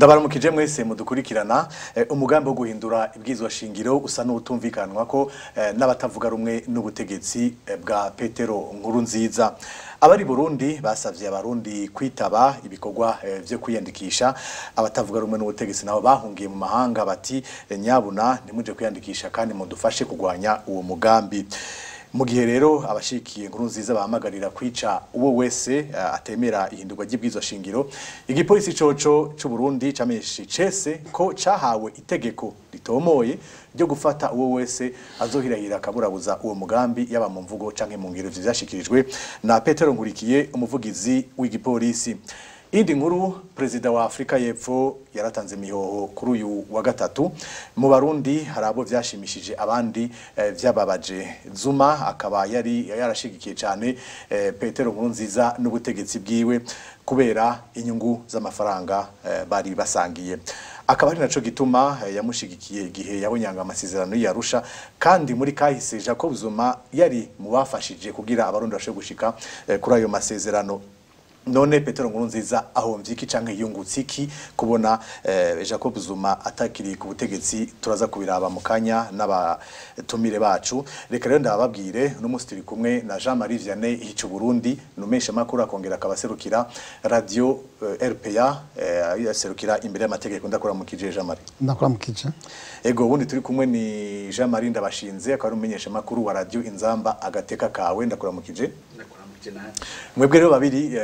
Ndabaramukije mwese mudukurikirana umugambi wo guhindura ibwizwa shingiro usa n'utumvikanwa ko n'abatavuga rumwe n'ubutegetsi bwa Petero Nkurunziza. Abari Burundi basavye abarundi kwitaba ibikorwa byo kwiyandikisha, abatavuga rumwe n'ubutegetsi nabo bahungiye mu mahanga bati nyabuna nimuje kwiyandikisha kandi mudufashe kugwanya uwo mugambi. Mu gihe rero abashikiye Nkurunziza bahamagarira kwica uwo wese atemera ihindurwa ry'ibwizwa shingiro, igipolisi coco c'u Burundi camenyesheje cese ko cahawe itegeko ritomoye ryo gufata uwo wese azohirahira akaburabuza uwo mugambi yaba mu mvugo canke mu ngiro vyashikirijwe na Petero Nkurikiye, umuvugizi w'igipolisi. Indi nkuru, Perezida wa Afrika y'Epfo yaratanze mihoho kuri uyu wa gatatu. Mu Barundi harabo vyashimishije abandi vyababaje. Zuma akaba yarashigikiye cyane Petero Nkurunziza n'ubutegetsi bwiwe kubera inyungu z'amafaranga bari basangiye. Akaba ari naco gituma yamushigikiye igihe yabonyanga amasezerano y'Arusha, kandi muri kahise Jacob Zuma yari mu bafashije kugira abarundi bashe gushika kuri ayo masezerano. None Petero Nkurunziza ahomvye iki canke yungutse iki kubona Jacob Zuma atakiri ku butegetsi? Turaza kubiraba mu kanya n'abatumire bacu. Reka rero ndababwire n'umunsi turi kumwe na Jean-Marie Vianney Hicu Burundi, numesha makuru akongera akabaserukira radio RPA, yaserukira imbere y'amategeko. Ndakora mu kije Jean-Marie. Ndakora mu kije. Ego wundi turi kumwe ni Jean-Marie Ndabashinze, akaba ari umenyesha makuru wa radio Inzamba agateka kawe. Ndakora mu kije. Mwebwe rero babiri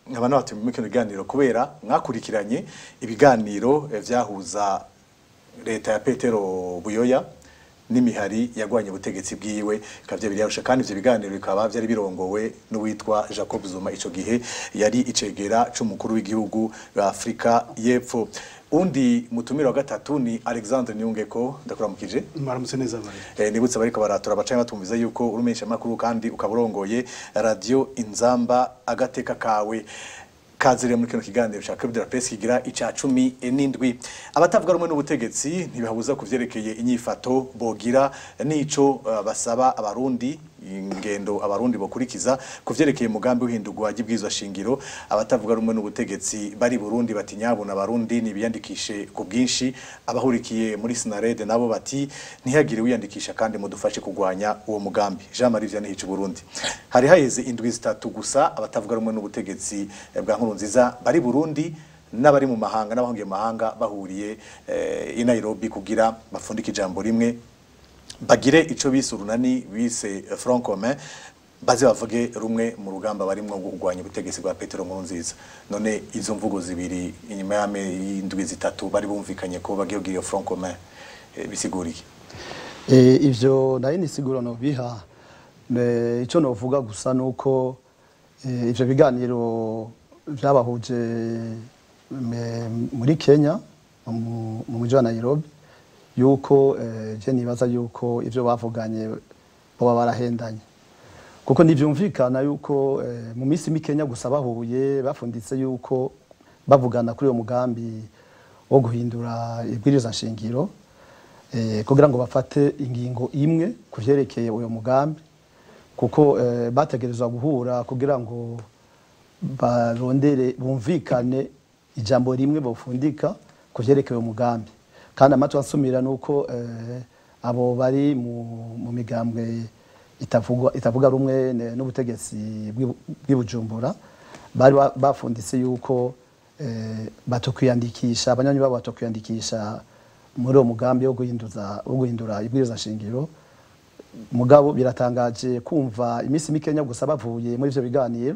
nkaba nabatumye mu kiganiro kubera mwakurikiranye ibiganiro vyahuza leta ya Petero Buyoya n'imihari yagwanye ubutegetsi bwiwe kavye birarusha, kandi ivyo biganiro bikaba vyari birongowe n'uwitwa Jacob Zuma ico gihe yari icegera c'umukuru w'igihugu wa Afrika y'Epfo. Undi mutumiro wa gatatu ni Alexandre Nyungeko. Ndakuramukije. Maramutse neza bari. Nibutse bariko baratura bacaye batumviza yuko urumesha makuru kandi ukaburongoye radio Inzamba agateka kawe. Kazire muri kino kiganiro cha Club de la Presse kigira ica 17. Abatavuga rumwe n'ubutegetsi ntibahuza kuvyerekeye inyifato bogira nico basaba abarundi, ingendo abarundi bokurikiza kuvyerekeye mugambi uhindurwa ry'ibwizwa shingiro. Abatavuga rumwe n'ubutegetsi bari Burundi bati nyabuna abarundi nibiyandikishe ku bwinshi, abahurikiye muri Sinarede nabo bati ntihagire wiyandikisha kandi mudufashe kugwanya uwo mugambi. Jean-Marie Vianney Hicu Burundi, hari haheze indwi zitatu gusa abatavuga rumwe n'ubutegetsi bwa Nkurunziza bari Burundi n'abari mu mahanga n'abahungiye mu mahanga bahuriye i Nairobi kugira bafundike ijambo rimwe bagire ico bise urunani bise Front Commun, baze bavuge rumwe mu rugamba barimwo kugwanya ubutegetsi bwa Petero Nkurunziza. None izo mvugo zibiri inyuma y'indwi zitatu bari bumvikanye ko bagiye kugira Front Commun, bisiguriye ivyo nayo nisiguro no biha ico no vuga gusa nuko ivyo biganiro vyabahuje muri Kenya mu mujyi wa Nairobi, yuko je nibaza yuko ivyo bavuganye boba barahendanye, kuko nivyumvikana yuko mu misi mikenya gusa bahuye bafunditse yuko bavugana kuri uyo mugambi wo guhindura ibwiriza shingiro kugira ngo bafate ingingo imwe kuvyerekeye uyo mugambi, kuko bategerezwa guhura kugira ngo barondere bumvikane ijambo rimwe bofundika kuvyerekeye uyo mugambi. Kandi amatwa ansumira nuko abo bari mu migambwe itavuga rumwe n'ubutegetsi bw'Ibujumbura bari bafunditse yuko batokwiyandikisha, abanywanyi babo batokwiyandikisha muri uwo mugambi wo guhindura ibwiriza shingiro. Mugabo biratangaje kumva imisi mikenya gusa bavuye muri ivyo biganiro,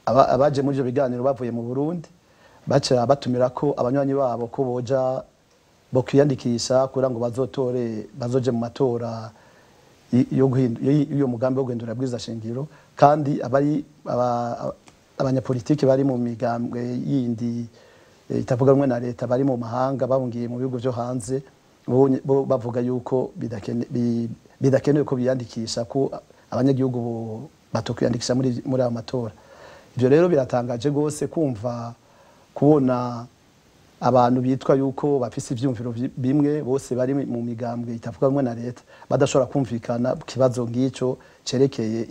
abaje muri ivyo biganiro bavuye mu Burundi baca batumira ko abanywanyi babo ko boja bo kwiyandikisha kugira ngo bazoje mu matora yo mugambi wo guhindura ibwiriza shingiro. Kandi abanyapolitiki bari mu migambwe yindi itavuga rumwe na leta bari mu mahanga bahungiye mu bihugu vyo hanze bo bavuga yuko bidakenewe ko biyandikisha, ko abanyagihugu batokwiyandikisha muri aya matora. Ivyo rero biratangaje gose kumva kubona abantu bitwa yuko bafise ivyumviro bimwe bose bari mu migambwe itavuga rumwe na leta badashobora kumvikana kibazo ngico cerekeye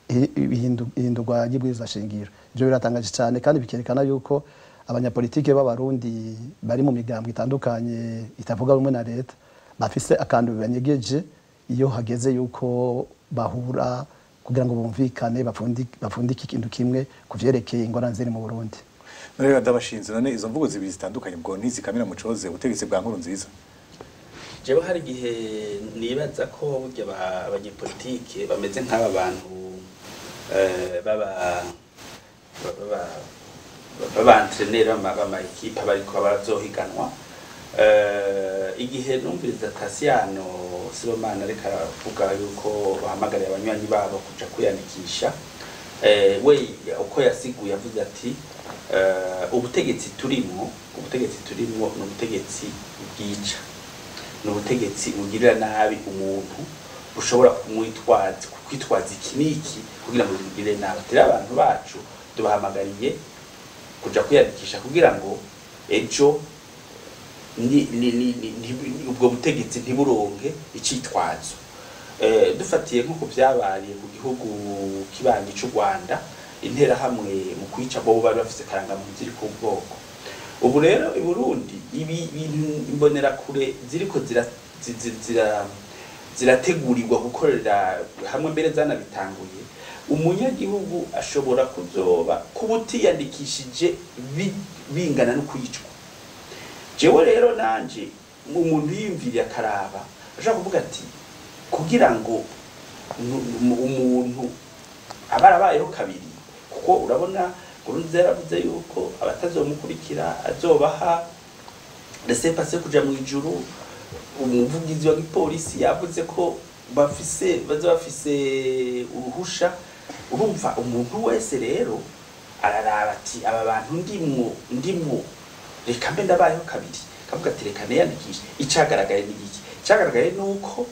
ihindurwa ry'ibwiriza shingiro. Ivyo biratangaje cyane kandi bikerekana yuko abanyapolitike b'abarundi bari mu migambwe itandukanye itavuga rumwe na leta bafise akantu banyegeje iyo hageze yuko bahura kugira ngo bumvikane bapfundike ikintu kimwe kuvyerekeye ingorane ziri mu Burundi. Rero ndabashinze none izo mvugo zibiri zitandukanye bwo ntizikamira mucoze ubutegetsi bwa Nkurunziza. Jewe hari gihe nibaza ko burya abanyepolitike bameze nk'aba bantu b'abantrенери b'ama equipe bariko barazohiganwa. Igihe numviriza Tasiano Sibomana reka aravuga yuko bahamagariye abanywanyi babo kuja kwiyandikisha, we uko yasiguye yavuze ati ubutegetsi turimo ni ubutegetsi bwica, ni ubutegetsi bugirira nabi umuntu bushobora kwitwaza iki n'iki kugira ngo bugirire nabi. Turi abantu bacu tubahamagariye kuja kwiyandikisha kugira ngo ejo ubwo butegetsi ntiburonke icitwazo. Dufatiye nko kuvyabariye ku gihugu kibanyi cy'u Rwanda, intera hamwe mu kwica bo bari bafise karangamuntu ziri ku bwoko. Ubu rero i Burundi ibi imbonera kure ziriko zirategurirwa gukorera hamwe, mbere zanabitanguye. Umunyagihugu ashobora kuzoba kubutiyandikishije bingana no kwicwa. Jewe rero nanje umuntu yimviriye akaraba ashaka kuvuga ati kugira ngo umuntu abarabayeho kabiri, kuko urabona Nkurunziza yaravuze yuko abatazomukurikira azobaha laissez passer kuja mu ijuru. Umuvugizi wa gipolisi yavuze ko bafise uruhusha. Urumva umuntu wese rero araraba ati aba bantu ndimwo reka mbe ndabayeho kabiri, kavuga ati reka niyandikishe. Icagaragaye ni iki? Icagaragaye nuko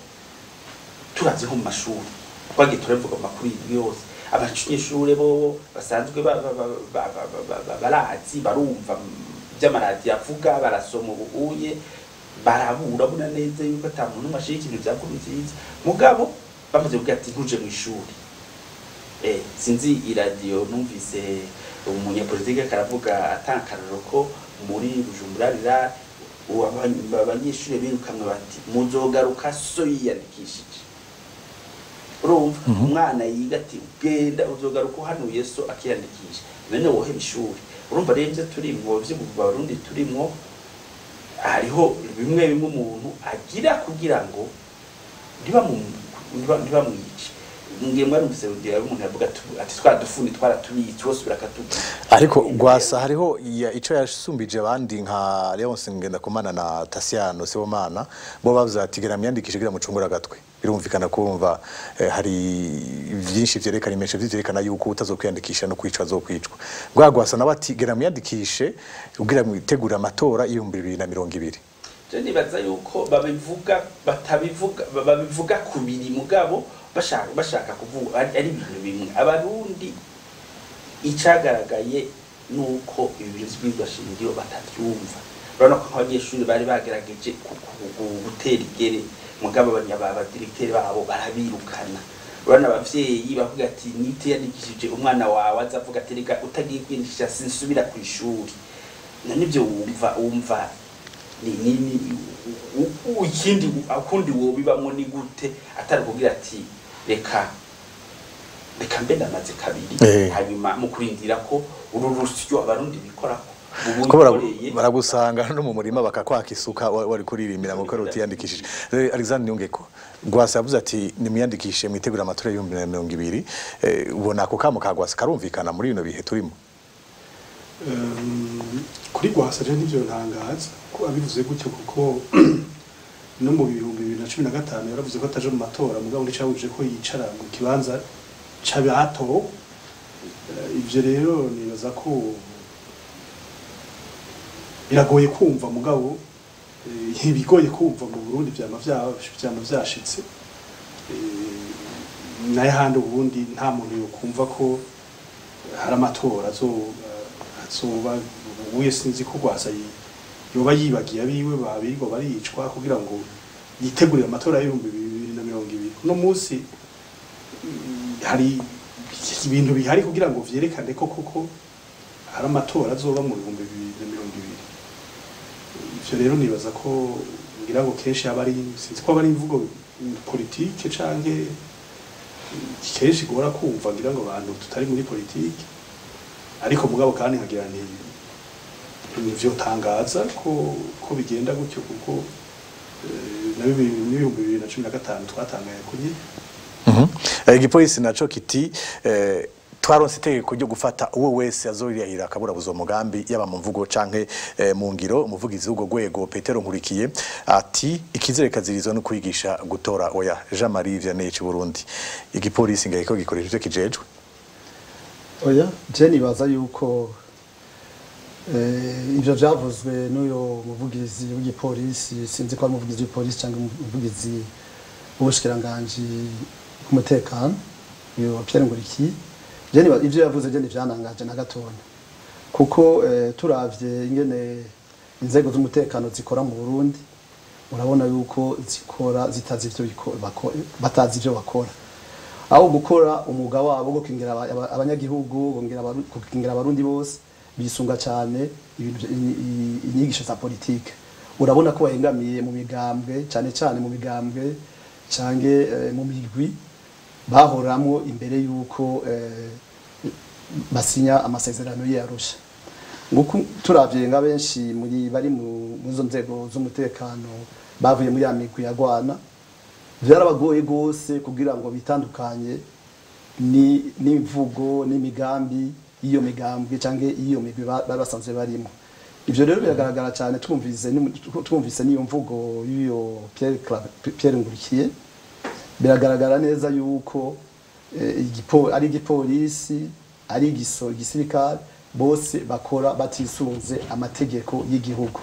turavye nko mu mashuri twagiye turavuga amakuru yose, abanyeshure bo basanzwe barazi barumva by'amaradi yavuga, barasoma ubuye, barabura buna neza yuko ata muntu mashiki ikintu bya Nkurunziza. Mugabo bamaze kugira ati ntuje mu ishuri. Sinzi iradiyo numvise umunyapolitike karavuga atankararo ko muri Bujumbura rira abanyeshure birukamwe bati muzogaruka so yiyandikishije. Urumva umwana yiga ati genda uzogaruka uhanuye so akiyandikisha, bene woheba ishuri. Urumva rero ivyo turimwo vyo mu Burundi turimwo hariho bimwe umuntu agira kugira ngo ntibamwice. Ngiye mwarumvise ugira umuntu yavuga ati twadufuni twaratubiye twose birakatuba. Ariko Gwasa hariho ico yasumbije abandi nka Leonce Ngendakumana na Tasiano Sibomana, bo bavuze ati gera myandikishe gira mucungura gatwe. Birumvikana kumva hari byinshi vyerekana imeshe vyerekana yuko utazokwiyandikisha no kwicwa zokwicwa. Gwasa nawe ati gera myandikishe ugira mwitegura amatora 2020. Je nibaza yuko babivuga kubiri mugabo bashaka kuvuga ari ibintu bimwe. Abarundi icagaragaye nuko ibintu by'ibashingiro batavyumva. Urabona ko abanyeshuri bari bagerageje gutera igere, mugabo abadirekiteri babo barabirukana. Urabona abavyeyi bavuga ati nitiyandikishije umwana wawe azavuga ati reka utagiye kwindikisha sinsubira ku ishuri. Nanivyo wumva ikindi akundi wobibamwo ni gute atari kugira ati reka mbe ndamaze kabiri, hanyuma mu kurindira ko uru rusyo abarundi bikorako baragusanga no mu murima bakakwaka isuka wari kuririmbira mu ko utiyandikishije. Alexandre Nyungeko Gwasa yavuze ati nimuyandikishe mwitegura amatora ya 2020. Ubona ako kamo ka Gwasa karumvikana muri bino bihe turimo? Kuri Gwasa je nivyo ntangaza ko abivuze gutyo, kuko no mu 2015 yaravuze ko ataje mu matora, mugabo ndi cyabuje ko yicara mu kibanza c'abato. Ivyo rero nibaza ko biragoye kumva, mugabo bigoye kumva mu Burundi vyama vyashitse. Naye handi ubundi nta muntu yo kumva ko hari amatora azoba ubuye. Sinzi ko Gwasa yoba yibagiye abiwe babiriko baricwa kugira ngo yitegurire amatora ya 2020. No munsi hari ibintu bihari kugira ngo vyerekane ko koko hari amatora azoba mu 2020. Ivyo rero nibaza ko ngira ngo kenshi abari sinzi ko abari imvugo politike canke kenshi gora kumva ngira ngo abantu tutari muri politike ariko mugabo kandi nkagira nivyo tangaza ko bigenda gutyo kuko na 2015 twatangaye kunye igipolisi naco kiti twaronse itegeko ryo gufata uwo wese azoriyahira akabura buzo mugambi yaba mu mvugo canke mu ngiro umuvugizi w'ugo gwego Petero Nkurikiye ati ikizere kazirizwa no kwigisha gutora oya Jean Marie Vianney ci Burundi igipolisi ngaye ko gikoresha ivyo kijejwe oya je nibaza yuko ivyo vyavuzwe n'uyo muvugizi w'igipolisi sinzi ko ari umuvugizi w'igipolisi cyangwa umuvugizi w'ubushikiranganje k'umutekano yo Pierre Nkurikiye ivyo yavuze je nivyanangaje na gatonya kuko turavye ingene inzego z'umutekano zikora mu Burundi urabona yuko zikora zitazi ivyo batazi ivyo bakora aho gukora umuga wabo go kingira abanyagihugu gukingira abarundi bose bisunga cyane inyigisho za politike urabona ko bahengamiye mu migambwe cyane mu migambwe cange mu migwi bahoramwo imbere yuko basinya amasezerano y'Arusha nguko turavye nga benshi muri bari mu zo nzego z'umutekano bavuye muri amigwi yagwana vyarabagoye gose kugira ngo bitandukanye n'imvugo n'imigambi iyo migambwe canke iyo migwi basanzwe barimo ivyo rero biragaragara cyane twumvise niyo mvugo y'iyo Pierre Nkurikiye biragaragara neza yuko ari igipolisi ari igisirikare bose bakora batisunze amategeko y'igihugu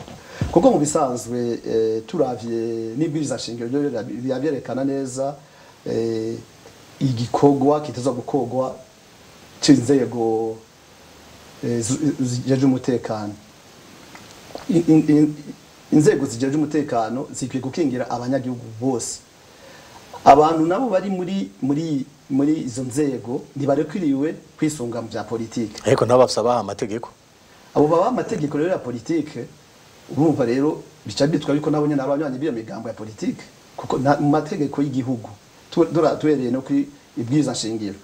kuko mu bisanzwe turavye n'ibwiriza shingiro byerekana neza igikogwa kitaza gukogwa c'inzego zijeje umutekano inzego zijeje umutekano zikwiye gukingira abanyagihugu bose abantu nabo bari muri izo nzego ntibarekwiriwe kwisunga mu bya politike ariko nabo bafisa amategeko abo baba amategeko rero ya politike urumva rero bica bitwa yuko nabo nyene abanyanye biyo migambo ya politike kuko mu mategeko y'igihugu tuhereye no kuri ibwiza nshingiro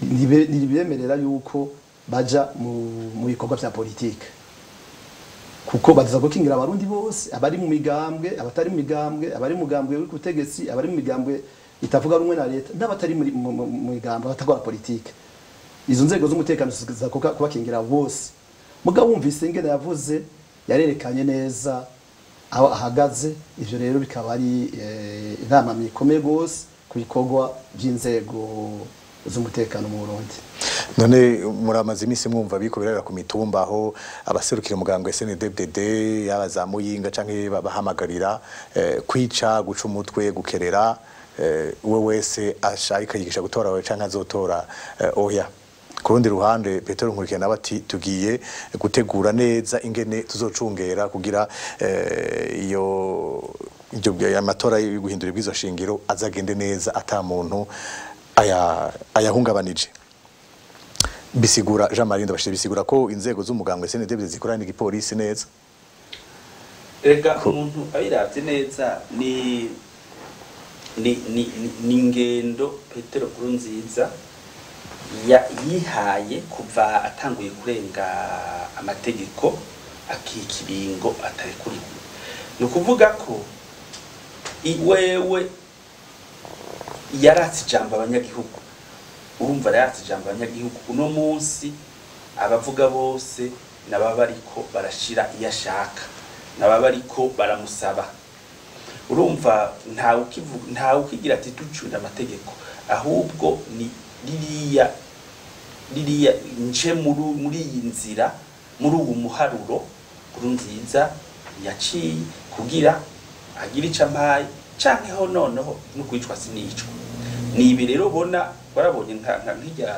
ntibemerera yuko baja mu bikorwa bya politike kuko baza gukingira abarundi bose abari mu migambwe abatari mu migambwe abari mu migambwe w'ubutegetsi abari mu migambwe itavuga rumwe na leta n'abatari mu migambwe batagora politike izo nzego z'umutekano ziza kubakingira bose mugabo wumvise ingene yavuze yarerekanye neza aho ahagaze ivyo rero bikaba ari inama mikomeye gose ku bikorwa by'inzego z'umutekano mu Burundi none muramaze imisi mwumva biko birara ku mitumba aho abaserukira umuganga SNDD yabaza muyinga canke babahamagarira kwica guca umutwe gukerera we wese ashaka yigisha gutora we canke azotora oya kurundi ruhande Petero Nkurikiye nabati tugiye gutegura neza ingene tuzocungera kugira iyo amatora y'iguhindura ibwizo shingiro azagende neza ata muntu ayahungabanije bisigura Jean Marie ndabashije bisigura ko inzego z'umugambwe SNDD zikorana n'igipolisi neza ega umuntu abiravye neza ni ingendo Petero Nkurunziza yihaye kuva atanguye kurenga amategeko akikiringo atarekuriwe no kuvuga ko wewe yaratse ijambo abanyagihugu urumva yaratse ijambo abanyagihugu uno munsi abavuga bose nababa bariko barashira iyashaka nababa bariko baramusaba urumva ntawe ukigira ati tucunda amategeko ahubwo ni liriya nje muri iyi nzira muri ubu muharuro Nkurunziza yaciye kugira agira icampaye canke ho noneho no kwicwa sinicwa ni ibi rero bona warabonye nk'ijya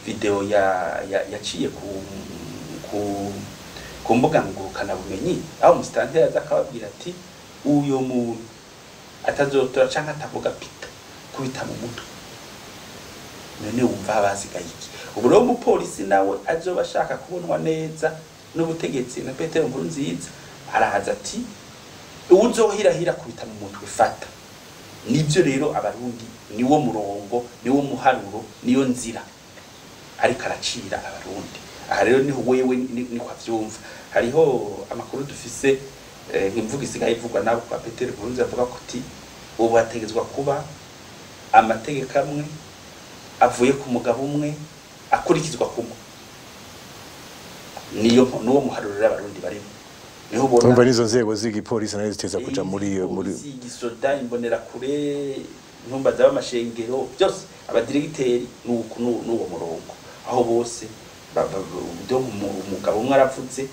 video yaciye ku mbuga ngurukana bumenyi aho mustante yaza akababwira ati uyo muntu atazotora canke atavuga pita kubita mu mutwe none wumva basigaye iki ubu rero umupolisi nawe azoba ashaka kubonwa neza n'ubutegetsi na Petero Nkurunziza arahaza ati uzohirahira kubita mu mutwe fata. Nibyo rero abarundi niwo murongo niwo muharuro niyo nzira ariko aracira abarundi. Aha rero niho wewe niko avyumva. Hariho amakuru dufise nk'imvugo isigaye ivugwa nabo kwa Petero Nkurunziza avuga ko ati ubu hategezwa kuba amategeko amwe avuye ku mugabo umwe akurikizwa kumwe. Nuwo muharurira abarundi barimo. Niho bona umva nizo nzego z'igipolisi nazo ziteza kuja muri igisoda imbonera kure ntumba z'amashengero byose abadiregiteri n'uwo murongo aho bose umugabo umwe aravuze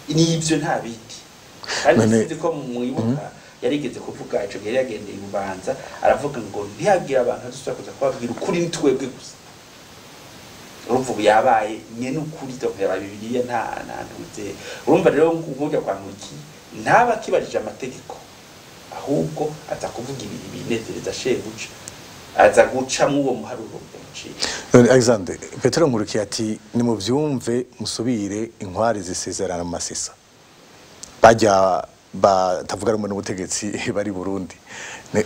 n'ivyo nta biti. Kandi sinzi ko mwibuka yarigeze kuvuga ico gihe yagendeye ubanza aravuga ngo ntihagira abantu adusubira kuza kubabwira ukuri nitwebwe gusa. Urumva yabaye nyene ukuri dokera Bibiliya nta ntuze. Urumva rero nk'ujya kwa Nkuriki ntaba kibajije amategeko ahubwo aza kuvuga ibintu binezereza shebuja aza guca mu uwo muharuro bwinshi. Alexander Petero Nkuriki ati ni mu vyumve musubire inkwari zisezerana mu masisa bajya batavuga rumwe n'ubutegetsi bari Burundi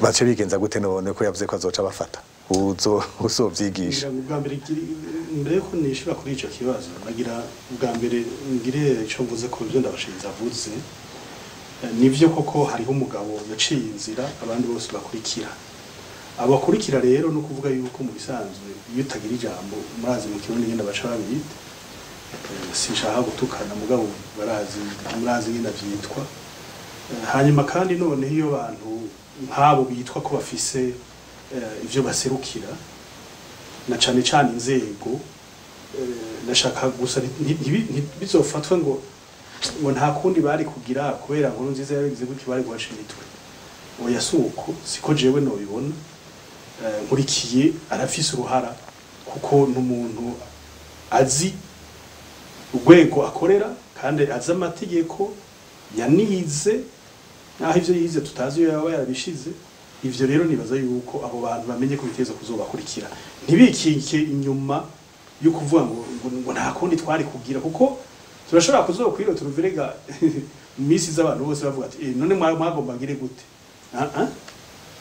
bace bigenza gute none ko yavuze ko azoca bafata uzovyigisha. Ubwa mbere mbere ko nishura kuri ico kibazo nagira ubwa mbere ngire ico mvuze ko byo ndabashinza avuze nivyo koko hariho umugabo yaciye inzira abandi bose bakurikira. Abakurikira rero no kuvuga yuko mu bisanzwe iyo utagira ijambo murazi mu kirundi ngenda baca babita sinshaka gutukana mugabo murazi ngenda vyitwa. Hanyuma kandi none iyo abantu nk'abo bitwa ko bafise ivyo baserukira na cane cane inzego nashaka gusa bizofatwa ngo nta kundi bari kugira kubera Nkurunziza yabigize gutyo bari guhashimitwe. Oya suko siko jewe no bibona. Nkurikiye arafise uruhara kuko n'umuntu azi urwego akorera kandi azi amategeko yanize naho ivyo yize tutazi yo yaba yarabishize. Ivyo rero nibaza yuko abo bantu bamenye ko biteza kuzobakurikira ntibikike inyuma yo kuvuga ngo nta kundi twari kugira kuko turashobora kuzokwiro turuvirega misi z'abantu bose bavuga ati none mwagomba ngire gute.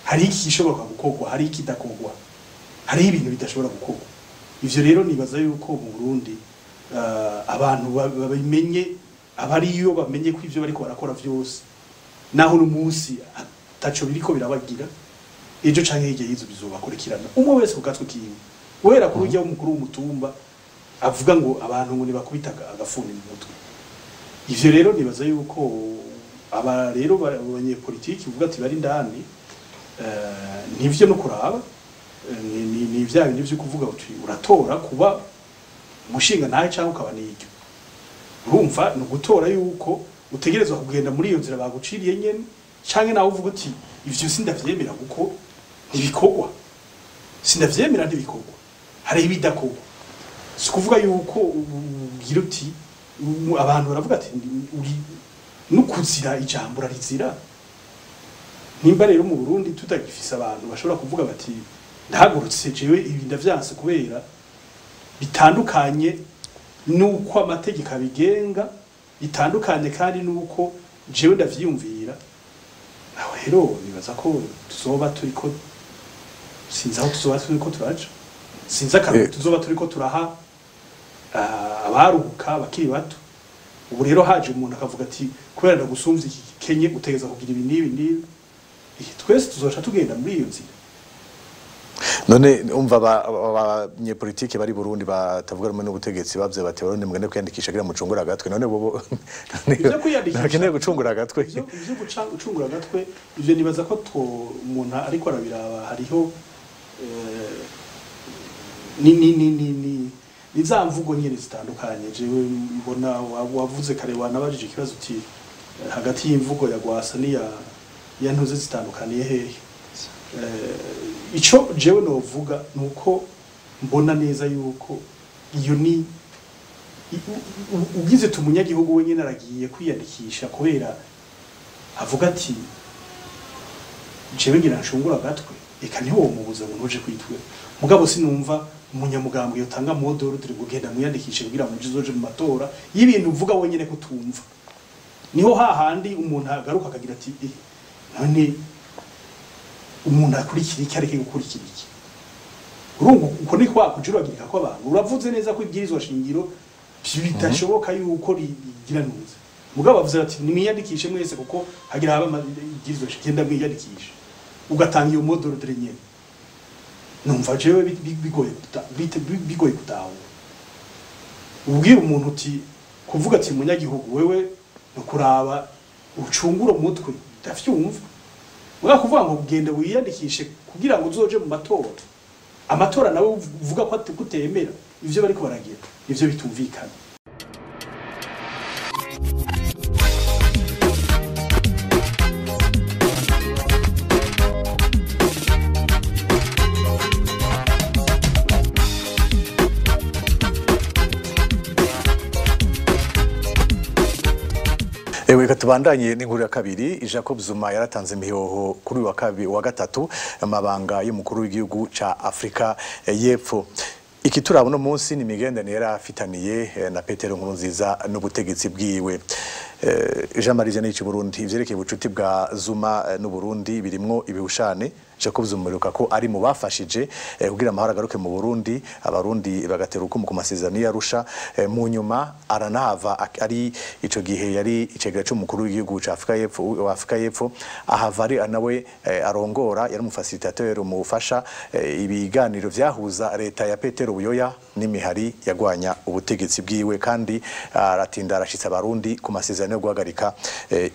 Hari iki gishobora gukogwa hari iki dakogwa hari ibintu bidashobora gukogwa. Ivyo rero nibaza yuko mu Burundi abantu babimenye abariyo bamenye ko ivyo bariko barakora vyose naho n'umunsi tacho biriko birabagira ejo canke hirya yizo bizobakurikirana umwe wese kugatwe kiwe wera kurujya umukuru w'umutumba avuga ngo abantu ngo nibakubitaga agafuni mu mutwe. Ivyo rero nibaza yuko aba rero abanyepolitiki uvuga ati bari ndani nivyo no kuraba ni vya bintu vyo kuvuga uti uratora kuba umushinga ntahe cyangwa ukaba n'iryo. Urumva no gutora yuko utegerezwa kugenda muri iyo nzira baguciriye nyene canke nawe uvuga uti ivyo sindavyemera kuko ntibikogwa sindavyemera ntibikogwa hari ibidakogwa. Si kuvuga yuko ugira uti abantu baravuga ati uri nukuzira ijambo rarizira. Nimba rero mu Burundi tutagifise abantu bashobora kuvuga bati ndahagurutse jewe ibi ndavyanse kubera bitandukanye nuko amategeko abigenga bitandukanye kandi nuko jewe ndavyiyumvira. Aho rero nibaza ko tuzoba turiko sinzaho tuzoba turiko turaja sinza kandi tuzoba turiko turaha abaruhuka bakiri bato. Ubu rero haje umuntu akavuga ati kubera ndagusumvye iki Kenye utegeza kugira ibi nibi twese tuzoca tugenda muri iyo nzira. None umva abanyepolitike bari Burundi batavuga rumwe n'ubutegetsi bavye bati Burundi mugende kwiyandikisha kugira mucungura agatwe none bobo nakeneye gucungura agatwe ivyo gucungura agatwe ivyo nibaza ko umuntu ariko arabiraba hariho ni za mvugo nyene zitandukanye jewe mbona wavuze kare wanabajije ikibazo uti hagati y'imvugo ya Gwasa ya ntuze zitandukaniye hehe. Ico jewe novuga nuko mbona neza yuko iyo ni ugize tumunyagihugu wenyene aragiye kwiyandikisha kubera avuga ati jewe ngira nshungura agatwe eka niho mubuza ngo ntuje kwitwe mugabo sinumva umunyamugambwe yotanga modoro turi kugenda mwiyandikishe kugira ngo uzoje mu matora y'ibintu uvuga wenyene kutumva niho hahandi umuntu agaruka akagira ati none umuntu akurikira iki areke gukurikira iki urungu uko ni kwa kujuragirika kw'abantu uravuze neza ko ibyirizwa shingiro bitashoboka yuko rigira nuze mugabo bavuze ati nimwiyandikishe mwese kuko hagira haba ibyirizwa shingiro mwiyandikishe ugatanga iyo modoro dore nyene numva jewe bigoye kutaho ubwira umuntu uti kuvuga ati munyagihugu wewe no kuraba ucungura umutwe ndavyumva uga kuvuga ngo ugende wiyandikishe kugira ngo uzoje mu amatora nawe uvuga ko kutemera ivyo bariko baragira ivyo bitumvikana. Reka tubandanye n'inkuru ya kabiri. Jacob Zuma yaratanze imihoho kuri wa gatatu amabanga y'umukuru w'igihugu ca Afrika y'Epfo. Iki turabona munsi ni imigenderanire yarafitaniye na Petero Nkurunziza n'ubutegetsi bwiwe. Jean Marie Jeanne Burundi ivyerekeye ubucuti bwa Zuma n'u Burundi birimwo ibihushane. Jacob Zuma iruka ko ari mu bafashije kugira amahoro agaruke mu Burundi, abarundi bagatera uko ku masezerano y'Arusha. Mu nyuma aranahava ari ico gihe yari icegera c'umukuru w'igihugu ca Afrika y'Epfo ahava ari nawe arongora yari umufacilitateur umufasha ibiganiro vyahuza leta ya Petero Buyoya n'imihari yagwanya ubutegetsi bwiwe, kandi aratinda arashitsa abarundi ku masezerano yo guhagarika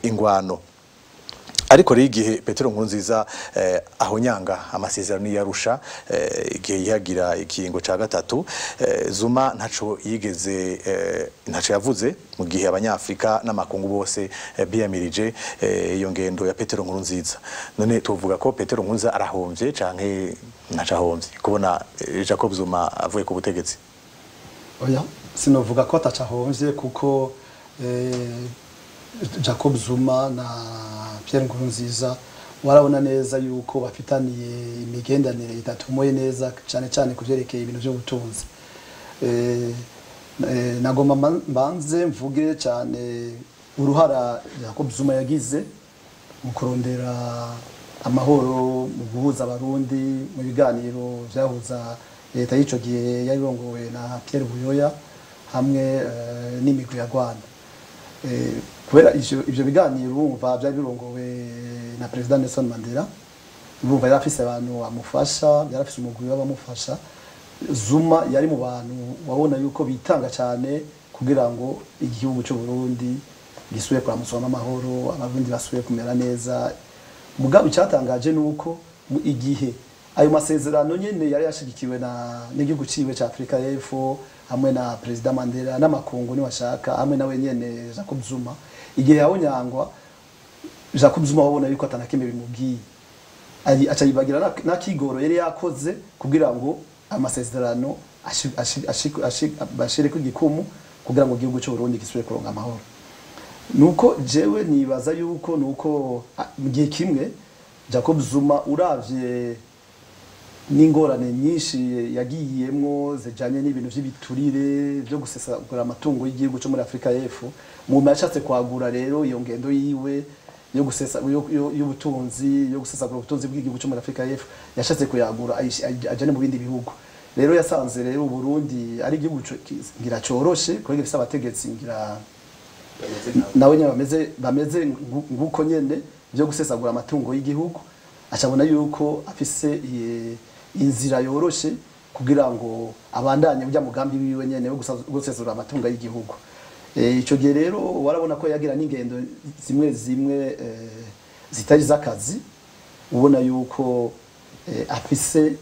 ingwano. Ariko rero igihe Petero Nkurunziza ahonyanga amasezerano y'Arusha igihe yagira ikingo ca gatatu, Zuma ntaco yigeze ntaco yavuze mu gihe abanyafrika n'amakungu bose biyamirije iyo ngendo ya Petero Nkurunziza. None tuvuga ko Petero Nkurunziza arahomvye canke ntaco ahomvye kubona Jacob Zuma avuye ku butegetsi? Oya, sinovuga ko ataco ahomvye kuko Jacob Zuma na Pierre Nkurunziza warabona neza yuko bafitaniye imigendanire itatumoye neza cyane cyane kuvyerekeye ibintu byo gutunza. Nagomba mbanze mvuge cyane uruhara Jacob Zuma yagize mu kurondera amahoro mu guhuza abarundi mu biganiro vyahuza leta y'ico gihe yarongowe na Pierre Buyoya hamwe n'imigwi ya Rwanda. Kubera ivyo biganiro urumva byari birongowe na President Nelson Mandela, urumva yari afise abantu amufasha, yari afise umugwi w'abamufasha. Zuma yari mu bantu wabona yuko bitanga cyane kugira ngo igihugu cyo Burundi gisubire kuramusoma amahoro, abarundi basubiye kumera neza. Mugabo cyatangaje nuko igihe ayo masezerano nyene yari yashigikiwe n'igihugu ciwe ca Afrika y'Epfo hamwe na President Mandela n'amakungu ni washaka hamwe nawe nyene Jacob Zuma, igihe yabonyangwa Jacob Zuma wabona yuko atanakimbe bimubwiye aca yibagira nakigoro yari yakoze kugira ngo amasezerano bashire ku gikumu kugira ngo igihugu cyo Burundi gisubire kuronga amahoro. Nuko jewe nibaza yuko nuko mu gihe kimwe Jacob Zuma uravye n'ingorane nyinshi yagiyemwo zijanye n'ibintu vy'ibiturire byo gusesagura amatungo y'igihugu cyo muri Afrika y'Epfo, mu yashatse kwagura rero iyo ngendo yiwe yo gusesa y'ubutunzi yo gusesagura ubutunzi bw'igihugu cyo muri Afrika y'Epfo, yashatse kuyagura ajane mu bindi bihugu. Rero yasanze rero Burundi ari igihugu ngira coroshe kwege gifite abategetsi ngira nawe bameze nguko nyene byo gusesagura amatungo y'igihugu, acabona yuko afise inzira yoroshe kugira ngo abandanye ujya mugambi wiwe nyene wo gusesagura amatungo y'igihugu. Ico gihe rero warabona ko yagira n'ingendo zimwe zitari zakazi, ubona yuko afise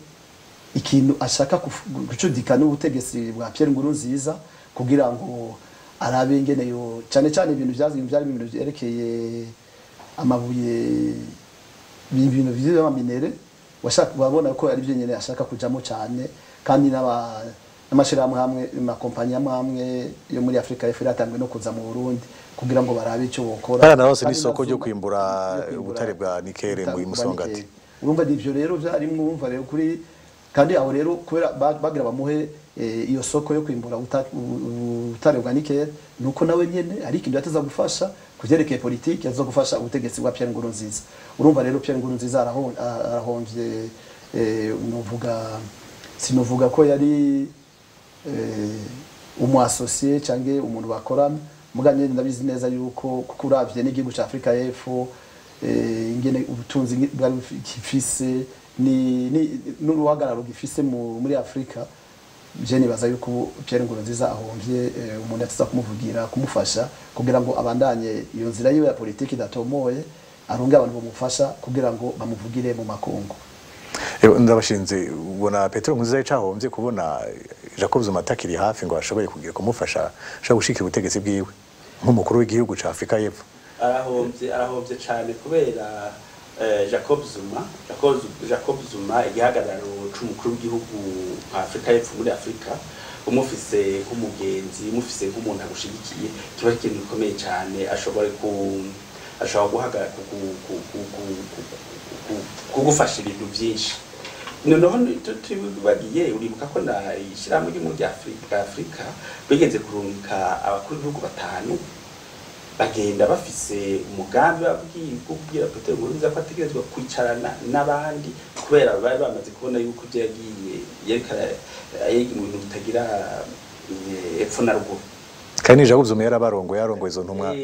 ikintu ashaka gucudika n'ubutegetsi bwa Pierre Nkurunziza kugira ngo arabe ingene yo cyane cyane ibintu byari byerekeye amabuye ibintu by'amaminere washaka babona ko ari byo nyene ashaka kujamo cyane, kandi n'amashirahamwe hamwe amakompanyi amwe yo muri Afrika y'Epfo yatangwe no kuza mu Burundi kugira ngo barabe icyo bokora. Kana hose ni soko ryo kwimbura ubutare bwa nikele mu Musongati. Urumva ivyo rero byari mwumva rero kuri kandi aho rero kubera bagira bamuhe iyo soko yo kwimbura utare organique nuko nawe nyene ari ikintu yateza gufasha kuvyerekeye politiki yazo gufasha ubutegetsi bwa Pierre Nkurunziza. Urumva rero Pierre Nkurunziza arahomvye sinovuga ko yari umu associé canke umuntu bakorana muganye ndabizi neza yuko kuko uravye n'igihugu ca Afrika y'Epfo ingene ubutunzi bwari gifise n'uruhagararo gifise muri Afrika. Je nibaza yuko Pierre Nkurunziza ahomvye umuntu atiza kumuvugira kumufasha kugira ngo abandanye iyo nzira yiwe ya politiki datomoye arunge abantu bamufasha kugira ngo bamuvugire mu makungu. Ndabashinze ubona Petero Nkurunziza yacahomvye kubona Jacob Zuma atakiri hafi ngo ashobore kugira kumufasha ashobora gushikira ubutegetsi bwiwe nk'umukuru w'igihugu ca Afrika y'Epfo. Arahomvye cyane kubera Jacob Zuma igihagararo c'umukuru w'igihugu Afrika y'Epfo muri Afrika umufise nk'umugenzi umufise nk'umuntu agushigikiye kiba ikintu gikomeye cyane ashobora guhagarara kugufasha ibintu byinshi. Noneho tubagiye uribuka ko na ishyirahamwe ry'umuryango Afrika bigeze kurungika abakuru b'ibihugu 5 bagenda bafise umugambi babwira Petero Nkurunziza ko ategerezwa kwicarana n'abandi kubera bari bamaze kubona yuko byagiye yerekana ibintu bitagira epfo na ruguru. Kandi Jacob Zuma yarabarongoye izo ntumwa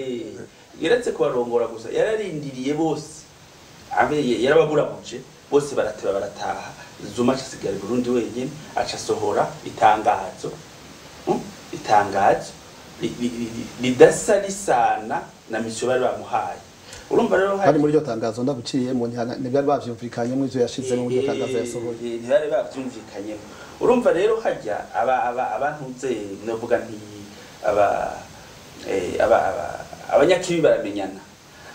yeretse kubarongora gusa yararindiriye bose yarababurabuje bose barateba barataha. Zuma acasigara Burundi wenyine aca sohora itangazo lidasa lisana na misyo bari bamuhaye. Urumva rero hari muri ryo tangazo ndaguciye mu ntibyari bavyumvikanye mu ivyo yashize mu ryo tangazo yasohoye ntibari bavyumvikanye. Urumva rero hajya abantuze novuga nti abanyakibi baramenyana.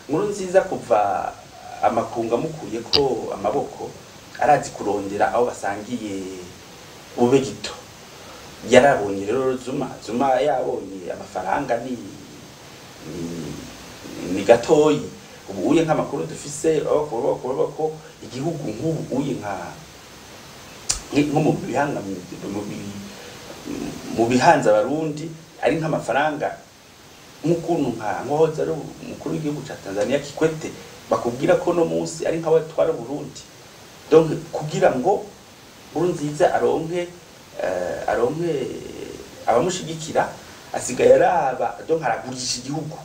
Nkurunziza kuva amakunga mukuye ko amaboko arazi kurondera aho basangiye ube gito. Yarabonye rero Zuma yabonye amafaranga ni gatoyi. Ubu uye nk'amakuru dufise ko igihugu nk'ubu uye nko mu bihanza Barundi ari nk'amafaranga nk'ukuntu nkohoza ari umukuru w'igihugu ca Tanzania Kikwete bakubwira ko no munsi ari nkawe twara Burundi. Donc kugira ngo Nkurunziza aronke abamushigikira asigaye araba donc aragurisha igihugu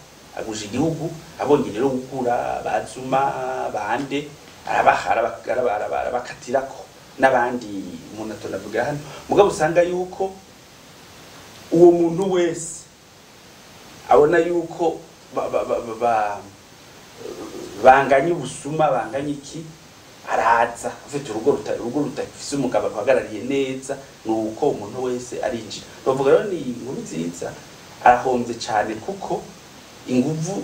abonye rero gukura bazuma bande arabakatirako n'abandi umuntu atonavuga hano mugabo usanga yuko uwo muntu wese abona yuko banganye ubusuma banganye iki araza ufite urugo rutafise umugabo ahagarariye neza nuko umuntu wese arinjira. Bavuga rero ni inkuru nziza arahomvye cyane kuko inguvu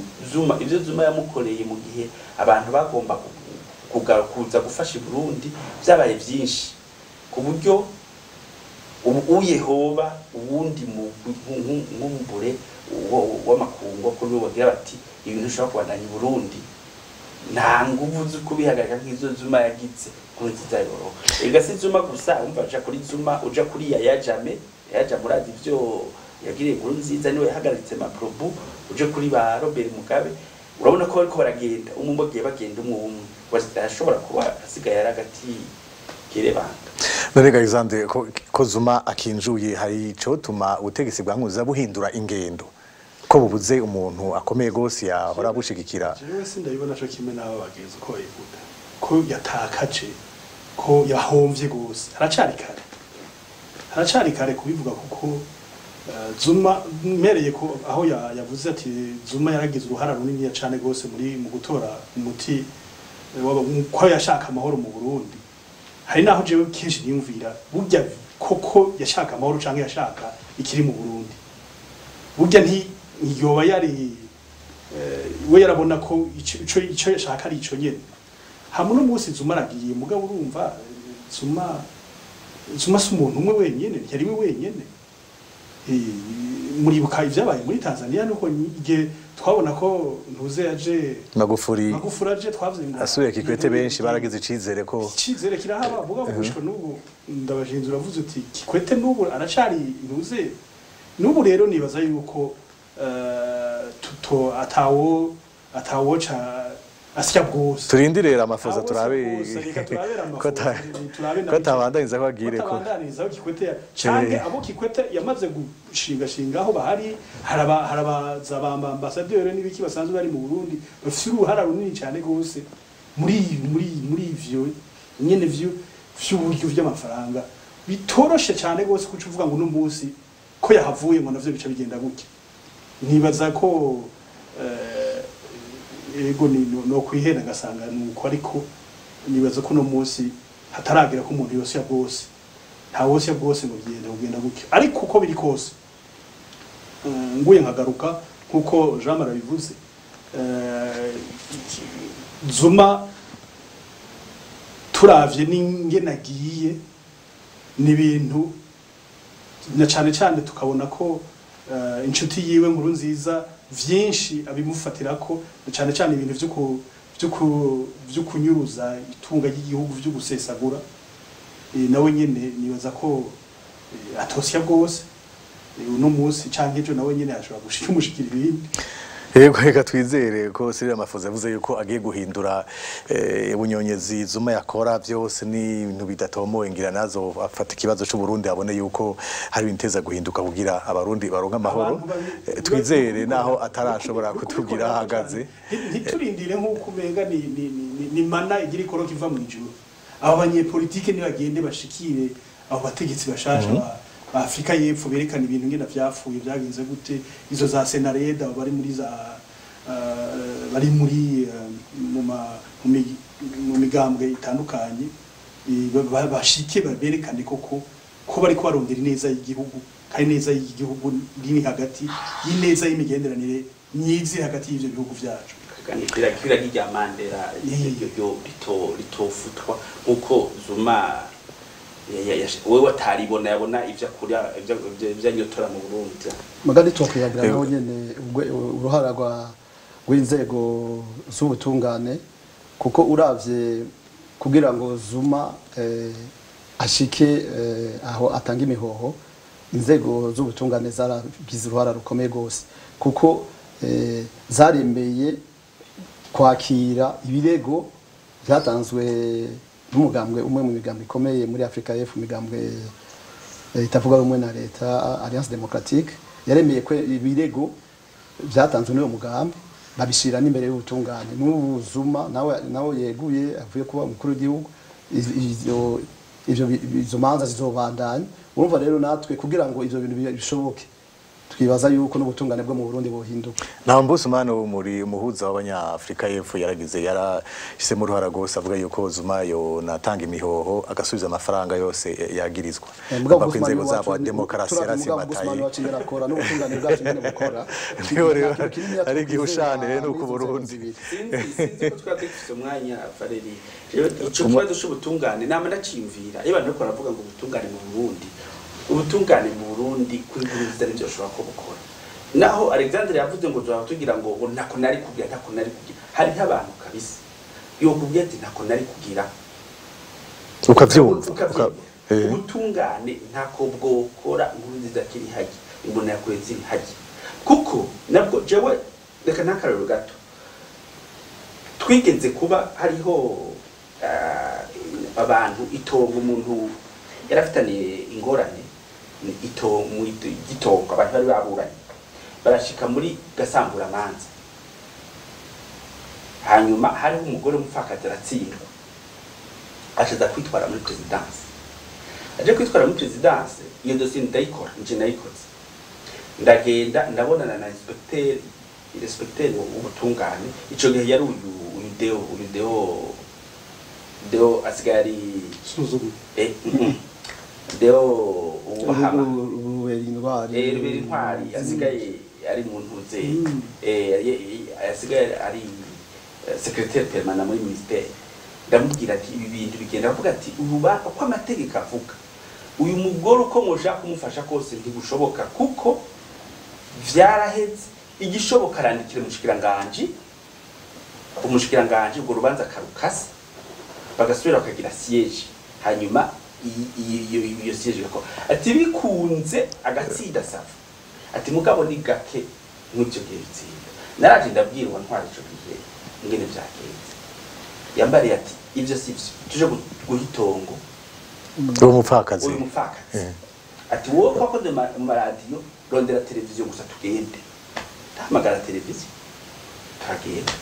ibyo Zuma yamukoreye mu gihe abantu bagomba kuza gufasha Burundi byabaye byinshi ku buryo uyehoba ubundi nk'umubure w'amakungu kuri bo bagira bati ibintu ushobora kubandanya Burundi nta nguvu zo kubihagarika nk'izo Zuma yagize Nkurunziza yoro. Ega si Zuma gusa umva aja kuri Zuma uja kuri Yaya murazi ivyo yagiriye Nkurunziza niwe yahagaritse maprobu uje kuri ba Robert Mugabe urabona ko bariko baragenda umumbogiye bagenda umwe ashobora kuba asigaye yaragati kirebanga. None Alexandre ko Zuma akinjuye hari ico tuma ubutegetsi bwa Nkurunziza buhindura ingendo ko bubuze umuntu akomeye gose yahora bushigikira. Jewe sindabibona cyo kimwe nabo bagenzi ko yivuga ko yatakaje ko yahomvye gose haracari kare kubivuga kuko Zuma mereye ko aho yavuze ati Zuma yaragize uruhara runini cyane gose mu gutora umuti ko yashaka amahoro mu Burundi. Hari naho jewe kenshi niyumvira burya koko yashaka amahoro canke yashaka ikiri mu Burundi. Burya yoba yari we yarabona ko ico yashaka ari ico nyene. Hamwe no munsi Zuma aragiye mugabo urumva Zuma si umuntu umwe wenyene yari we wenyene. muribuka ivyabaye muri Tanzania nuko igihe twabona ko ntuze yaje Magufuri aje twavuze ngo asuye Kikwete benshi baragize icizere ko icizere kirahaba vuga gushika n'ubu ndabashinzura avuze uti Kikwete n'ubu aracari ntuze n'ubu rero nibaza yuko tuto atawo cha asya bwose turindirera amafoza turabe ko tabandaniza ko agire ko tabandaniza Kikwete canke abo Kikwete yamaze gushinga aho bahari harabaza bamba ambassadeur n'ibiki basanzwe bari mu Burundi bafite uruhara runini cyane gose muri ivyo nyene vy'uburyo vy'amafaranga bitoroshe cyane gose kuco uvuga ngo n'umunsi ko yahavuye ngo navyo bica bigenda gutya nibaza ko ego ni no kwihera gasanga nuko ariko nibaza ko no munsi hataragira ko umuntu yose yabwose nta wose yabwose ngo kugenda gutyo ariko uko biri kose nguye nkagaruka nkuko Jean Mara bivuze Zuma turavye n'ingenagiye n'ibintu na cyane tukabona ko inshuti yiwe nkuru nziza vyinshi abimufatira ko cyane ibintu vyo kunyuruza itunga ry'igihugu vyo gusesagura nawe nyene nibaza ko atosya bwose uno munsi canke ejo nawe nyene ashobora gushikira ibindi Yego reka twizere ko Cyril Ramaphosa yavuze yuko agiye guhindura ubunyonyezi Zuma yakora byose ni ibintu bidatomoye ngira nazo afata ikibazo cy'u Burundi abone yuko hari ibinteza guhinduka kugira abarundi baronka amahoro twizere naho atarashobora kutubwira ahagaze ntiturindire nkuko umenga ni mana igira ikoro kiva mu ijuru abo banyepolitike ni bagende bashikire abo bategetsi bashasha Afrika y'Epfo berekana ibintu ngena vyapfuye byagenze gute izo za Senareda bari muri za bari muri mu migambwe itandukanye bashike baberekane koko ko bari kwarondera neza y'igihugu kandi neza y'igihugu rini hagati y'ineza y'imigenderanire myizi hagati y'ivyo bihugu vyacu kandi kira kijya Mandela yo litofutwa uko Zuma wewe wataribona yabona ivya kurya ivya nyotora mu Burundi magari tokwiyagira naho nyene uruhara rw'inzego z'ubutungane kuko uravye kugira ngo Zuma ashike aho atanga imihoho inzego z'ubutungane zaragize uruhara rukomeye gose kuko zaremeye kwakira ibirego byatanzwe n'umugambwe umwe mu migambwe ikomeye muri Afrika y'Epfo migambwe itavuga rumwe na leta Alliance Democratique yaremeye ko ibirego byatanzwe n'uwo mugambi babishira n'imbere y'ubutungane n'ubu Zuma nawe yeguye avuye kuba umukuru w'igihugu izo manza zizobandanya urumva rero natwe kugira ngo ivyo bintu bishoboke twibaza yuko n'ubutungane bwo mu Burundi bohinduka naho Mbusumano muri umuhuza w'abanyafrika y'Epfo yarashise mu ruhara gose avuga yuko Zuma yo natanga imihoho agasubiza amafaranga yose yagirizwa bako inzego zabo demokarasi yarasimbataye n'ubutungane bwacu nyene bukora niho rero ari gihushane nuko Burundi sinzi ko twatefise umwanya Valeri ico kibazo c'ubutungane nama ndacimvira iyo abantu baravuga ngo ubutungane mu Burundi ubutungane mu Burundi kuri Burundi n'ibyo ashobora ko bukora naho Alexander yavuze ngo zwa tugira ngo ntako nari kugira hari abantu kabisa yo kubye ati ntako nari kugira ukavyumva ubutungane ntako bwokora Burundi zakiri haji imbona yakwezi haji kuko nabwo jewe reka nakarero gato twigeze kuba hariho abantu itongo umuntu yarafitaniye ingorane itongo abantu bari baburanye barashika muri gasambura manza hanyuma hariho umugore umupfakazi aratsindwa ashaza kwitwara muri presidence aje kwitwara muri presidence iyo dossier ndayikora nje nayikoze ndagenda ndabonana na inspecteur w'ubutungane ico gihe yari uyu deo asigari suzuguru deo ubahama ruberi intwari asigaye ari mu ntuze asigaye ari secrétaire permanent muri ministère ndamubwira ati ibi bintu bigenda avuga ati uruba uko amategeko avuga uyu mugore uko mushaka kumufasha kose ntibushoboka kuko vyaraheze igishoboka arandikira umushikiranganje ubwo rubanza karukase bagasubira bakagira siege hanyuma iyo siege gako ati bikunze agatsinda sava ati mugabo ni gake n'icyo gihe bitsinda naraje ndabwirwa ntwara ico gihe ingene vyagenze yambariye ati ivyo sivyo tuje guhitongo uwo mupfakazi ati wowe kwakoze mu radio rondera televiziyo gusa tugende tamagara televiziyo tagenda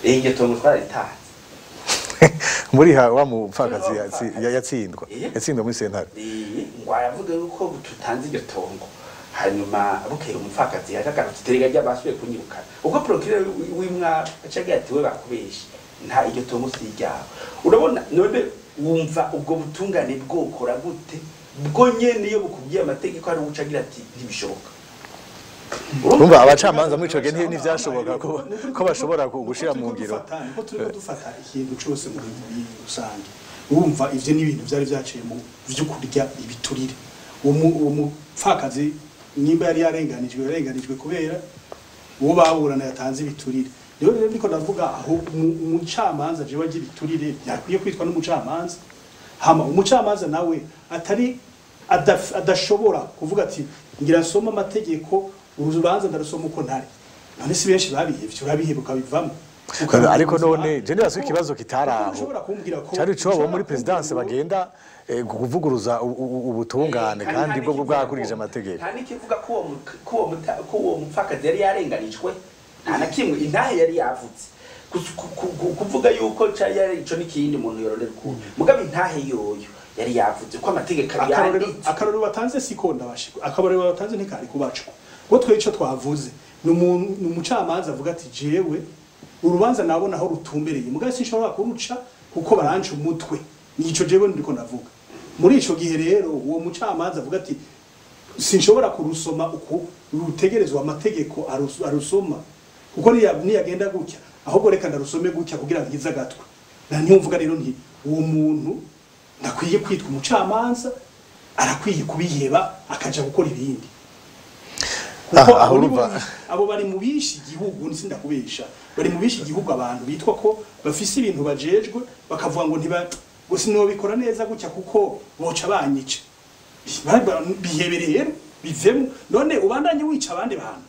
iyo tongo twaritaze muri wa mupfakazi yatsindwa muri sentare ngo aravuga yuko tutanze iryo tongo hanyuma bukeye umupfakazi yakagarutse terega ry'abasuye kunyirukana ubwo procureur w'imwa acagira ati we bakubeshe nta iryo tongo sijyaho urabona none wumva ubwo butungane bwokora gute bwo nyene iyo bukubwiye amategeko ari ucagira ati ntibishoboka urumva abacamanza muri ico gihe ntivyashoboka ko bashobora gushira mu ngiro ko turiko dufata ikintu cyose muri rusange urumva ivyo ni ibintu vyari vyaciye mu vyo kurya ibiturire uwo mupfakazi nimba yari yarenganijwe kubera uwo baburana yatanze ibiturire rero niko ndavuga aho umucamanza je wagira ibiturire yakwiye kwitwa n'umucamanza hama umucamanza nawe atari adashobora kuvuga ati ngira soma amategeko urubanza ndarusoma uko ntari none si benshi babihevye urabihebuka bivamo ariko none je ndaso ikibazo kitaraho cyari cyo bo muri presidence bagenda kuvuguruza ubutungane kandi bwo bwakurikije amategeko kandi kivuga ko uwo mupfakazi yari yarenganijwe nta na kimwe intahe yari yavutse kuvuga yuko yari ico n'ikindi muntu yororera ku mugabe intahe yoyo yari yavuze ko amategeko yanditse akarorero batanze sikonda bashiko akabarero batanze ntikari kubacwa ngo twe ico twavuze n'umucamanza avuga ati jewe urubanza nabona aho rutumbereye mugabe sinshobora kuruca kuko baranca umutwe nico jewe ndiko navuga muri ico gihe rero uwo mucamanza avuga ati sinshobora kurusoma uko rutegerezwa amategeko arusoma kuko niyagenda gutya ahubwo reka ndarusome gutya kugira ngiza gatwe na nyumvuga rero nti uwo muntu ndakwiye kwitwa umucamanza arakwiye kubiheba akaja gukora ibindi abo bari mu bishi igihugu nisi ndakubesha bari mu bishi igihugu abantu bitwa ko bafise ibintu bajejwe bakavuga ngo ngo sinobikora neza gutya kuko boca banyica bihebereye bivemo none ubandanye wica abandi bantu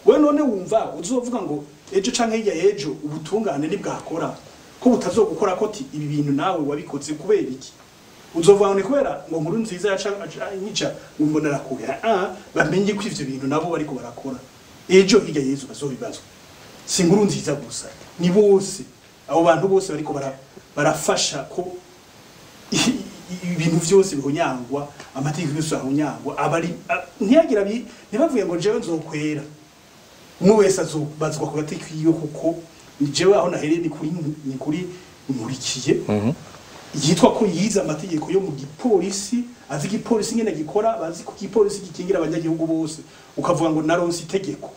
we none wumva uzovuga ngo ejo canke hirya ejo ubutungane nibwakora ko butazogukora ko ibi bintu nawe wabikoze kubera iki uzovuga ngo kubera ngo nkuru nziza yaca nyica umbonera kubera bamenye ko ivyo bintu nabo bariko barakora ejo hirya yezu bazobibazwa si nkuru nziza gusa ni bose abo bantu bose bariko barafasha ko ibintu vyose bihonyangwa amategeko yose ahonyangwa abari ntiyagira ntibavuye ngo jewe nzokwera umwe wese azobazwa ku gateko iyo kuko jewe aho nahereye ni kuri nkurikiye yitwa ko yiza amategeko yo mu gipolisi azi igipolisi nyene gikora bazi ko igipolisi gikingira abanyagihugu bose ukavuga ngo naronse itegeko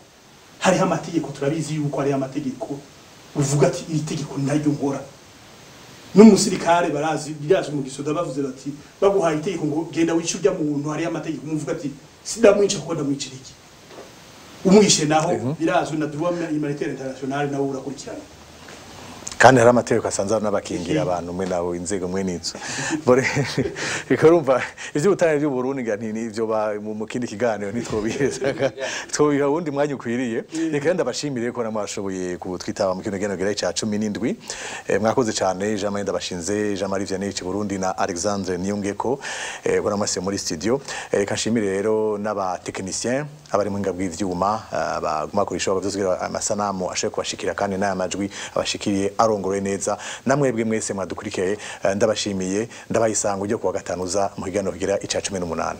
hariho amategeko turabizi yuko hariho amategeko uvuga ati iri tegeko naryo nkora n'umusirikare birazi mu gisoda bavuze bati baguhaye itegeko ngo genda wica urya muntu hariho amategeko umuvuga ati sidamwica kuko ndamwicira iki umwishe naho birazwi na droit humanitaire international nawo urakurikirana kandi hari amategeko asanzwe n'abakingira abantu mwe naho inzego mwe n'inzu ikarumva ivyo utanye byo Burundi ngani ivyo mu kindi kiganiro nitwobiheza twobiha wundi mwanya ukwiriye reka ndabashimire ko namwashoboye kutwitaba mu kino genogera cya 17 mwakoze cyane Jean Marie ndabashinze Jean Marie Vianney ci Burundi na Alexandre Niyongeko ko namase muri studio reka nshimire rero n'aba technicien abari mu ngabwi ivyuma baguma kurisha bavugira amasanamu ashaka kubashikira kandi n'aya majwi abashikiriye arongoroye neza namwebwe mwese mwadukurikiye ndabashimiye ndabayisanga ujye kuwa gatanu za mu higaniro higira ica 18.